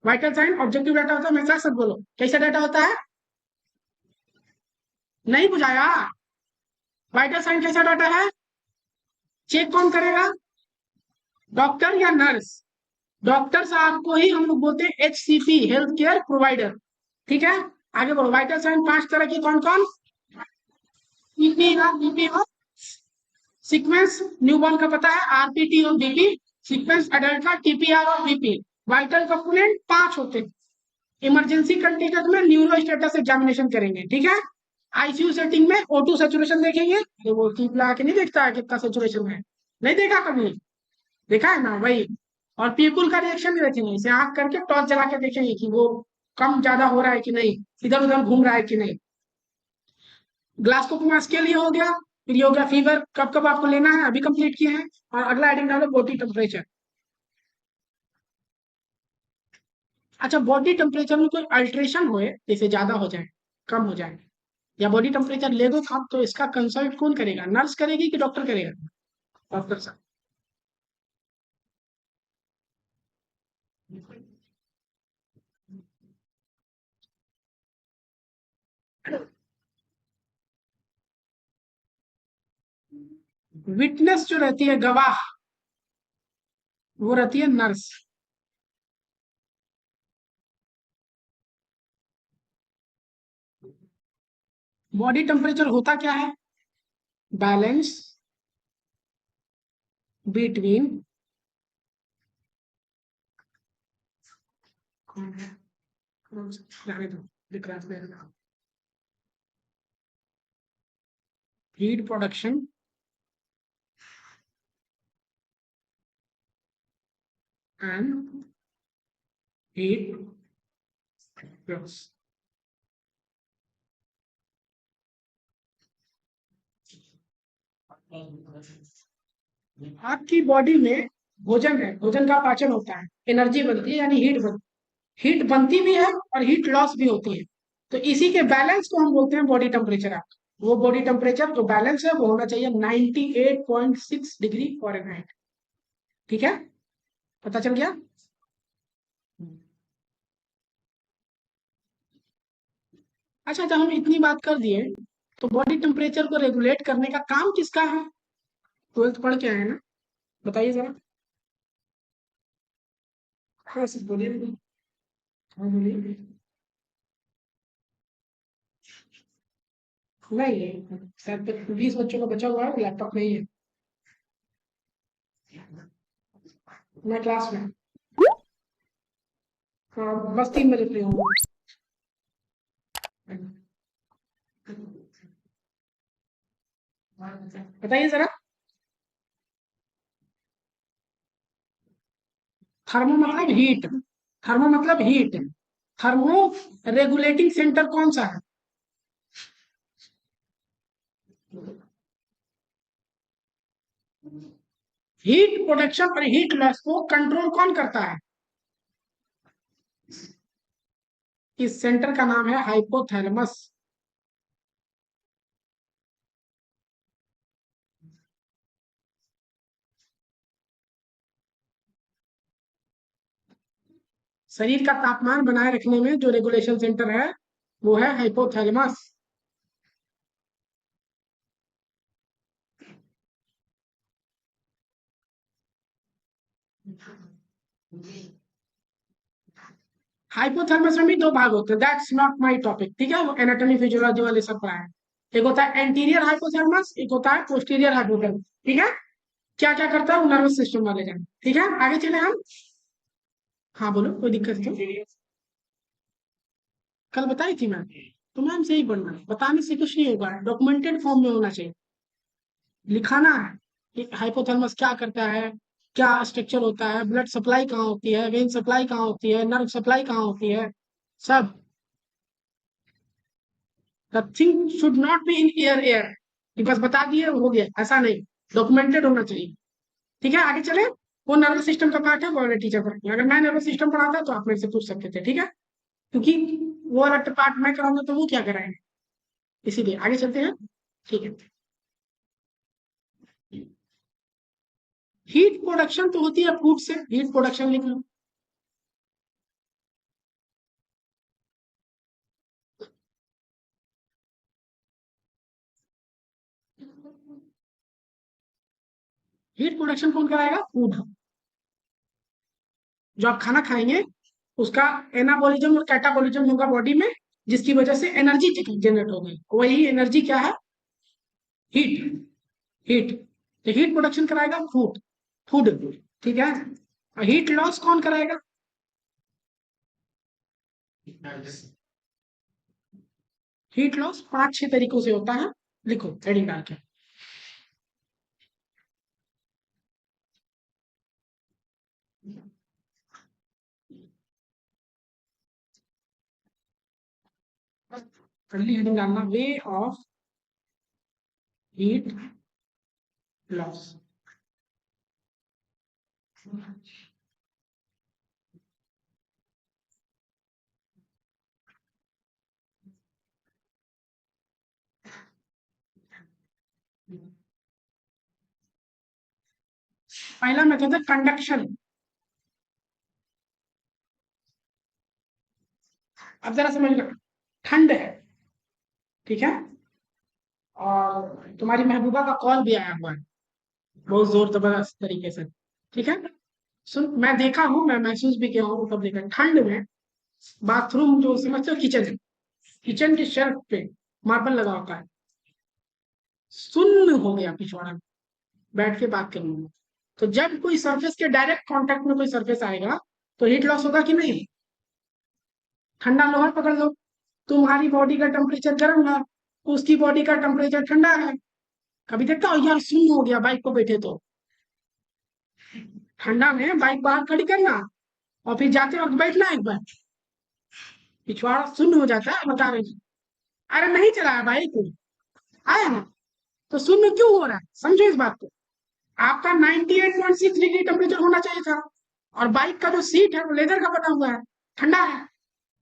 वाइटल साइन ऑब्जेक्टिव डाटा होता है, मेरे साथ सब बोलो, कैसा डाटा होता है? नहीं बुझाया? वाइटल साइन कैसा डाटा है? चेक कौन करेगा? डॉक्टर या नर्स? डॉक्टर साहब को ही हम लोग बोलते हैं HCP, हेल्थ केयर प्रोवाइडर। ठीक है, आगे बढ़ो। वाइटल साइन 5 तरह की कौन कौन? बीपी और सीक्वेंस, न्यूबॉर्न का पता है, RPT और BP। सीक्वेंस एडल्ट का TPR और BP। वाइटल कंपोनेंट 5 होते हैं। इमरजेंसी कंडीशन में न्यूरो स्टेटस एग्जामिनेशन करेंगे, ठीक है। आईसीयू सेटिंग में O2 सेचुरेशन देखेंगे, तो वो टीप लगा के नहीं देखता है कितना सेचुरेशन है, नहीं देखा कभी? देखा है ना, वही। और पीपुल का रिएक्शन भी देखेंगे, इसे आंख करके टॉर्च जला के देखेंगे कि वो कम ज्यादा हो रहा है कि नहीं, इधर उधर घूम रहा है कि नहीं। ग्लासकोप स्केल ये हो गया। फिर ये हो गया फीवर, कब कब आपको लेना है, अभी कंप्लीट किए हैं। और अगला हेडिंग डालो, बॉडी टेम्परेचर। अच्छा, बॉडी टेम्परेचर में कोई अल्ट्रेशन होए, जैसे ज्यादा हो जाए, कम हो जाए, या बॉडी टेम्परेचर ले दो आप, तो इसका कंसल्ट कौन करेगा? नर्स करेगी कि डॉक्टर करेगा? डॉक्टर साहब। विटनेस जो रहती है, गवाह, वो रहती है नर्स। बॉडी टेम्परेचर होता क्या है? बैलेंस बिटवीन, रहने दो, दिख रहा है, heat production and heat loss. आपकी बॉडी में भोजन है, भोजन का पाचन होता है, एनर्जी बनती है यानी हीट बनती भी है और हीट लॉस भी होती है। तो इसी के बैलेंस को हम बोलते हैं बॉडी टेम्परेचर। आप वो बॉडी टेम्परेचर जो बैलेंस है वो होना चाहिए 98.6 डिग्री फॉरेनहाइट। ठीक है, पता चल गया। अच्छा, जब हम इतनी बात कर दिए तो बॉडी टेम्परेचर को रेगुलेट करने का काम किसका है? ट्वेल्थ पढ़ के आए ना, बताइए जरा। हाँ सर बोलिए। हाँ बोलिए। नहीं, शायद 20 बच्चों का बचा हुआ है, लैपटॉप नहीं है। मैं क्लास में। हाँ बस 3 बजे फ्री हूँ। बताइए जरा। थर्मो मतलब हीट। थर्मो मतलब हीट। थर्मो रेगुलेटिंग सेंटर कौन सा है? हीट प्रोडक्शन और हीट लॉस को कंट्रोल कौन करता है? इस सेंटर का नाम है हाइपोथैलेमस। शरीर का तापमान बनाए रखने में जो रेगुलेशन सेंटर है वो है हाइपोथैलेमस। हाइपोथैलेमस में भी दो भाग होते हैं, दैट्स नॉट माय टॉपिक। ठीक है, वो एनाटॉमी फिजियोलॉजी वाले सब पढ़ाए। एक होता है एंटीरियर हाइपोथैलेमस, एक होता है पोस्टीरियर हाइपोथैलेमस। ठीक है, क्या क्या करता है वो नर्वस सिस्टम वाले जाने। ठीक है, आगे चले हम। हाँ बोलो, कोई दिक्कत नहीं। कल बताई थी मैं। तो मैम से ही पढ़ना है, बताने से कुछ नहीं होगा, डॉक्यूमेंटेड फॉर्म में होना चाहिए। लिखाना है कि हाइपोथैलेमस क्या करता है, क्या स्ट्रक्चर होता है, ब्लड सप्लाई कहाँ होती है, वेन सप्लाई कहाँ होती है, नर्व सप्लाई कहाँ होती है, सब। The thing should not be in air कि बस बता दिए हो गया, ऐसा नहीं। डॉक्यूमेंटेड होना चाहिए। ठीक है, आगे चले। वो नर्वस सिस्टम का पार्ट है, वो वाले टीचर पढ़ाएंगे। अगर मैं नर्वस सिस्टम पढ़ाता तो आप मेरे से पूछ सकते थे। ठीक है, क्योंकि वो वाला पार्ट मैं कराऊंगा तो वो क्या कराएंगे, इसीलिए आगे चलते हैं। ठीक है। हीट प्रोडक्शन तो होती है फूड से, हीट प्रोडक्शन लिख लो। हीट प्रोडक्शन कौन कराएगा? फूड। जो आप खाना खाएंगे उसका एनाबॉलिज्म और कैटाबॉलिज्म होगा बॉडी में, जिसकी वजह से एनर्जी जनरेट होगी। वही एनर्जी क्या है? हीट। हीट। तो हीट प्रोडक्शन कराएगा फूड। फूड। ठीक है। हीट लॉस कौन कराएगा? हीट लॉस 5-6 तरीकों से होता है, लिखो हेडिंग डाल के। पहली हेडिंग डालना, वे ऑफ हीट लॉस। पहला मेथड है कंडक्शन। अब जरा समझ लो, ठंड है, ठीक है, और तुम्हारी महबूबा का कॉल भी आया हुआ है बहुत जोर जबरदस्त तरीके से। ठीक है, सुन, मैं देखा हूं, मैं महसूस भी किया हूं, कब देखा ठंड में बाथरूम जो समझते हो, किचन है, किचन के शेल्फ पे मार्बल लगा होता है, सुन्न हो गया पिछवाड़ा, बैठ के बात करूंगा। तो जब कोई सरफेस के डायरेक्ट कांटेक्ट में कोई सरफेस आएगा तो हीट लॉस होगा कि नहीं? ठंडा लोहा पकड़ लो, तुम्हारी बॉडी का टेम्परेचर गर्म है, उसकी बॉडी का टेम्परेचर ठंडा है। कभी देखता हो यार सुन्न हो गया बाइक पर बैठे तो, ठंडा में बाइक बाहर खड़ी करना और फिर जाते वक्त बैठना एक बार, पिछवाड़ा सुन्न हो जाता है, बता रहे। अरे नहीं चलाया बाइक, आया ना, तो शून्य क्यों हो रहा है, समझो इस बात को। आपका 98.6 डिग्री टेम्परेचर होना चाहिए था, और बाइक का जो सीट है वो लेदर का बना हुआ है, ठंडा है।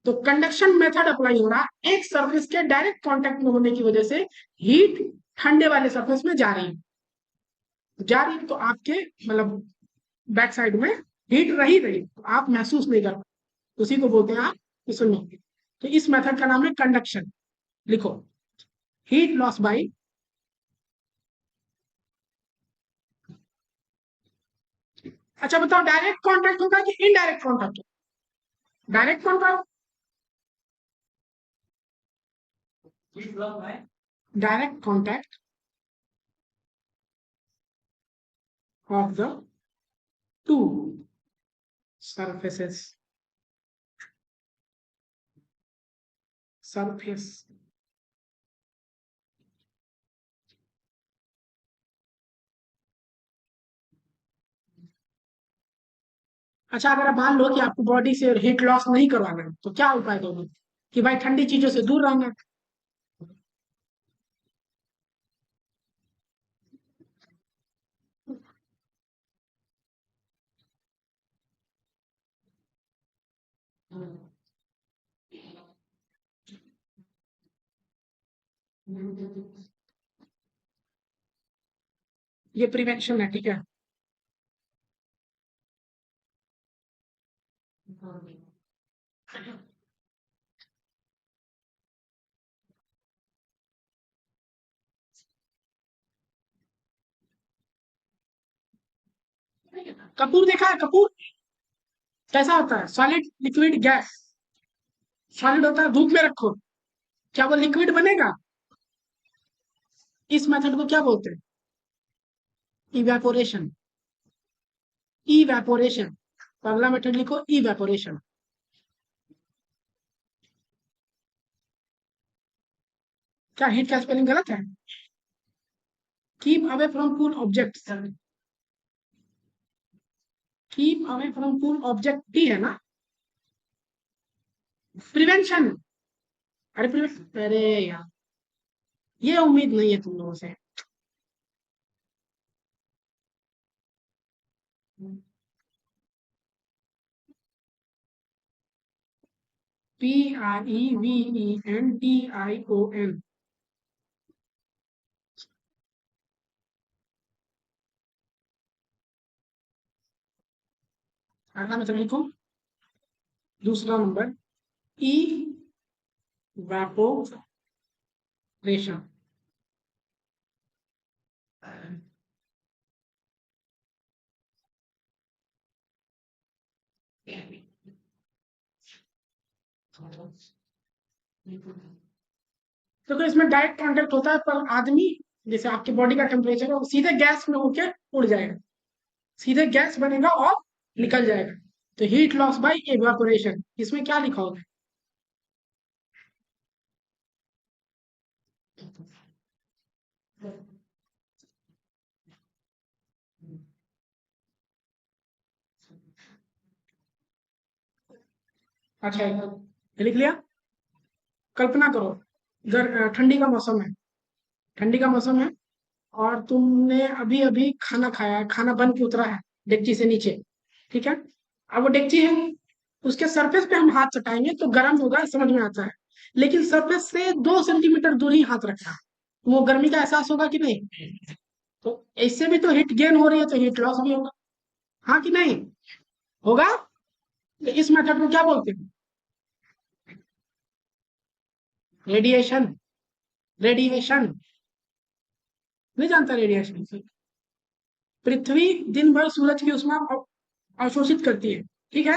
तो कंडक्शन मेथड अप्लाई हो रहा है, एक सरफेस के डायरेक्ट कांटेक्ट में होने की वजह से हीट ठंडे वाले सरफेस में जा रही है, तो आपके मतलब बैक साइड में हीट रही रही, तो आप महसूस नहीं कर पाए, उसी को बोलते हैं आप सुनो। तो इस मेथड का नाम है कंडक्शन। लिखो, हीट लॉस बाई अच्छा बताओ, डायरेक्ट कॉन्टैक्ट होगा कि इनडायरेक्ट कॉन्टैक्ट होगा? Direct contact, direct contact of the two surfaces, surface. अच्छा, अगर आप मान लो कि आपको बॉडी से हीट लॉस नहीं करवाना है, तो क्या उपाय दोगे? कि भाई ठंडी चीजों से दूर रहना है। ये प्रिवेंशन है, ठीक है। कपूर देखा है? कपूर कैसा होता है? Solid, liquid, gas. सॉलिड होता है, धूप में रखो, क्या वो लिक्विड बनेगा? इस मेथड को क्या बोलते हैं? इवेपोरेशन। इवेपोरेशन, अगला मेथड लिखो, इवेपोरेशन। क्या हीट का स्पेलिंग गलत है? Keep away from cool object, keep away from cool object भी है ना? प्रिवेंशन, अरे प्रिवेंशन, अरे यार, ये उम्मीद नहीं है तुम लोगों से। PREVENTION। अगला मेथड लिखो, दूसरा नंबर, इवेपोरेशन। देखो, इसमें डायरेक्ट कांटेक्ट होता है, पर आदमी, जैसे आपकी बॉडी का टेम्परेचर है, वो सीधे गैस में होके उड़ जाएगा, सीधे गैस बनेगा और निकल जाएगा। तो हीट लॉस बाय एवापोरेशन, इसमें क्या लिखा होगा? अच्छा, ये लिख लिया। कल्पना करो, ठंडी का मौसम है, ठंडी का मौसम है, और तुमने अभी अभी खाना खाया है, खाना बन के उतरा है डेगची से नीचे, ठीक है। अब वो डेगची है, उसके सरफेस पे हम हाथ चटाएंगे तो गर्म होगा, समझ में आता है। लेकिन सरफेस से 2 सेंटीमीटर दूर ही हाथ रखना, वो गर्मी का एहसास होगा कि नहीं? तो इससे भी तो हीट गेन हो रही है, तो हीट लॉस भी होगा, हाँ कि नहीं? होगा। तो इस मेथड को क्या बोलते हैं? रेडिएशन। रेडिएशन, नहीं जानता रेडिएशन? पृथ्वी दिन भर सूरज की ऊष्मा अवशोषित करती है, ठीक है।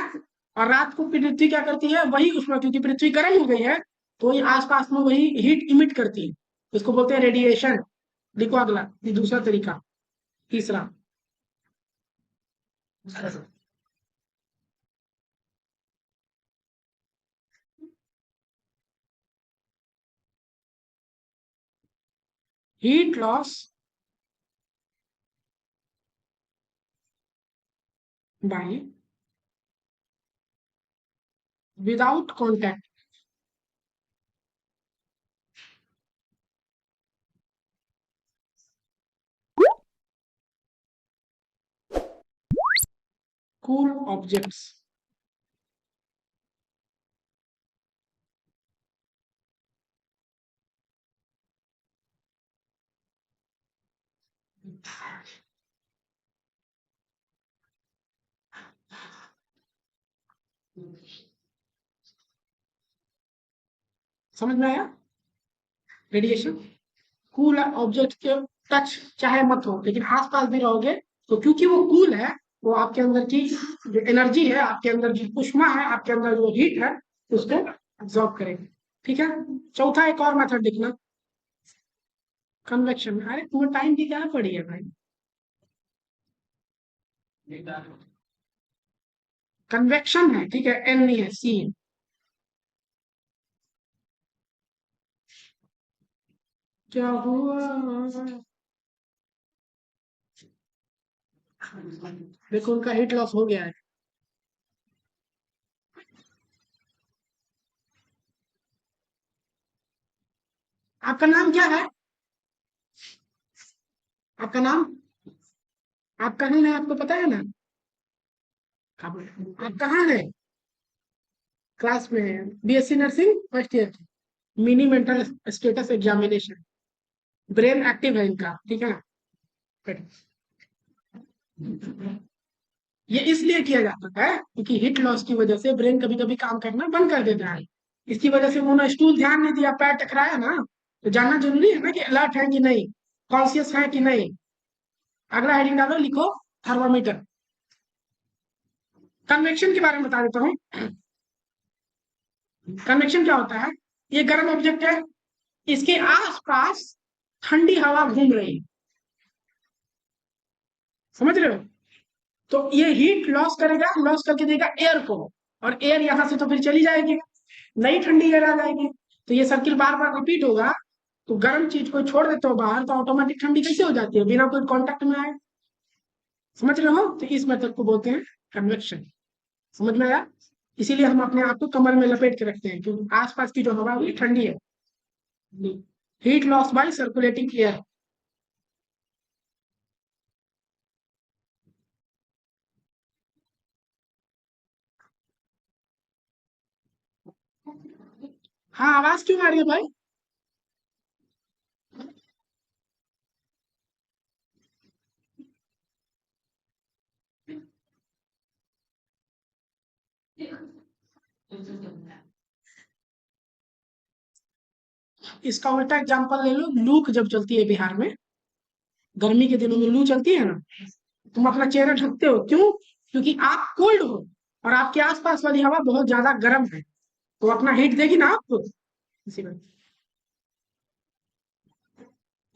और रात को पृथ्वी क्या करती है, वही ऊष्मा, क्योंकि पृथ्वी गर्म हो गई है, तो वही आसपास में वही हीट इमिट करती है, उसको बोलते हैं रेडिएशन। लिखो अगला, ये दूसरा तरीका। तीसरा, heat loss by without contact cool objects. समझ में आया? रेडिएशन कूल ऑब्जेक्ट के टच चाहे मत हो लेकिन आसपास भी रहोगे तो क्योंकि वो कूल है, वो आपके अंदर की जो एनर्जी है, आपके अंदर जो उष्मा है, आपके अंदर जो हीट है, उसको एब्जॉर्ब करेगी। ठीक है। चौथा एक और मेथड लिखना, कन्वेक्शन। अरे तुम्हें टाइम की क्या पड़ी है भाई? कन्वेक्शन है, ठीक है, एन नहीं है, सी। क्या हुआ? देखो उनका हीट लॉस हो गया है। आपका नाम क्या है? आपका नाम? आप कहाँ है, आपको पता है ना? आप कहाँ है? क्लास में BSc nursing first year. Mini mental status examination. Brain active है इनका, ठीक है। ये इसलिए किया जाता है क्योंकि हीट लॉस की वजह से ब्रेन कभी कभी काम करना बंद कर देता है। इसकी वजह से उन्होंने स्टूल ध्यान नहीं दिया, पैर टकराया ना, तो जानना जरूरी है ना कि अलर्ट है कि नहीं, कॉन्शियस है कि नहीं। अगला हेडिंग डालो, लिखो थर्मामीटर। कन्वेक्शन के बारे में बता देता हूँ। कन्वेक्शन क्या होता है? ये गर्म ऑब्जेक्ट है, इसके आसपास ठंडी हवा घूम रही है, समझ रहे हो? तो ये हीट लॉस करेगा, लॉस करके देगा एयर को, और एयर यहां से तो फिर चली जाएगी, नई ठंडी एयर आ जाएगी। तो ये सर्किल बार बार रिपीट होगा। तो गर्म चीज को छोड़ देते हो बाहर तो ऑटोमेटिक ठंडी कैसे हो जाती है बिना कोई कांटेक्ट में आए? समझ रहे हो? तो इस मेथड को बोलते हैं कन्वेक्शन। समझ में आया? इसीलिए हम अपने आप को कमर में लपेट के रखते हैं क्योंकि आसपास की जो हवा है वो ठंडी है। Heat loss by circulating air. हाँ, आवाज क्यों आ रही है भाई? इसका उल्टा एग्जांपल ले लो, लू जब चलती है बिहार में, गर्मी के दिनों में लू चलती है ना, तुम अपना चेहरा ढकते हो, क्यों? क्योंकि आप कोल्ड हो और आपके आसपास वाली हवा बहुत ज्यादा गर्म है, तो अपना हीट देगी ना आपको। इसी में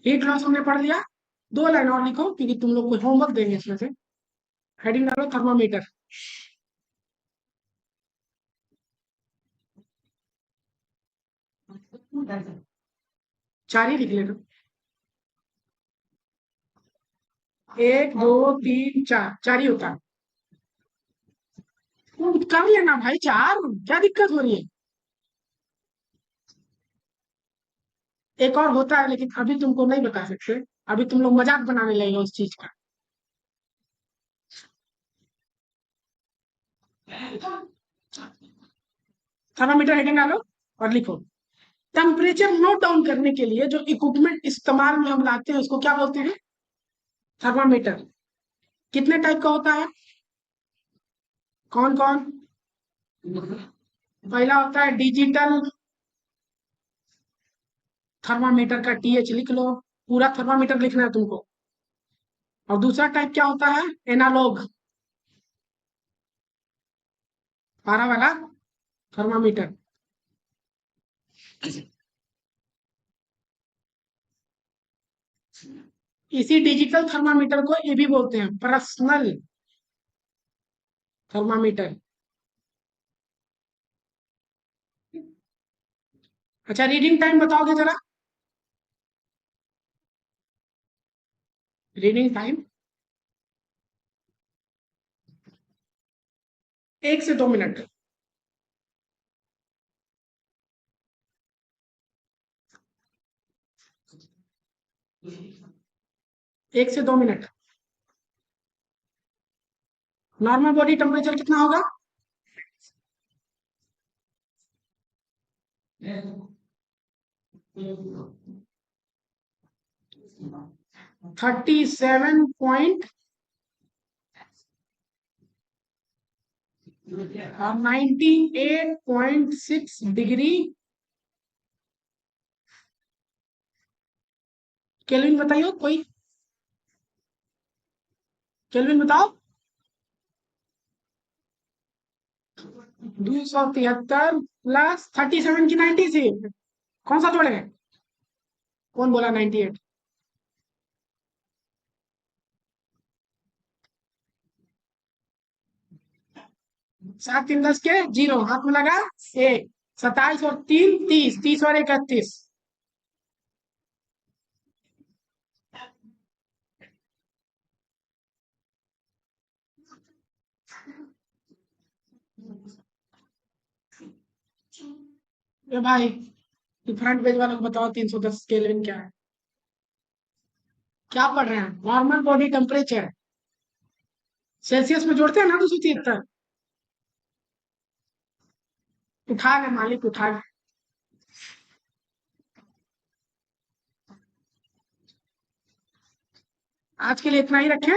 हीट लॉस हमने पढ़ लिया। दो लाइन और लिखो क्योंकि तुम लोग को होमवर्क देंगे इसमें से। हेडिंग डालो थर्मामीटर। चार ही लिख लेना। एक दो तीन चार, चार ही होता है। कर लेना भाई, चार क्या दिक्कत हो रही है? एक और होता है लेकिन अभी तुमको नहीं बता सकते, अभी तुम लोग मजाक बनाने लगे उस चीज का। थर्मामीटर हेडिंग डालो और लिखो। टेम्परेचर नोट डाउन करने के लिए जो इक्विपमेंट इस्तेमाल में हम लाते हैं उसको क्या बोलते हैं? थर्मामीटर। कितने टाइप का होता है? कौन कौन? पहला होता है डिजिटल थर्मामीटर का टीएच लिख लो, पूरा थर्मामीटर लिखना है तुमको। और दूसरा टाइप क्या होता है? एनालॉग, पारा वाला थर्मामीटर। इसी डिजिटल थर्मामीटर को ये भी बोलते हैं पर्सनल थर्मामीटर। अच्छा, रीडिंग टाइम बताओगे जरा? रीडिंग टाइम 1 से 2 मिनट। 1 से 2 मिनट। नॉर्मल बॉडी टेम्परेचर कितना होगा? 98.6 डिग्री केल्विन। बताइए कोई, केल्विन बताओ। 273 प्लस 37 की 90 से कौन सा जोड़े? कौन बोला 98? 7 3 10 के जीरो, हाथ में लगा। एक 27 और 3 30, 30 और 31। ए भाई, फ्रंट पेज वालों को बताओ 310 केल्विन क्या है? क्या पढ़ रहे हैं? नॉर्मल बॉडी टेम्परेचर सेल्सियस में जोड़ते हैं ना 273। उठा ले मालिक, उठा ले। आज के लिए इतना ही रखें।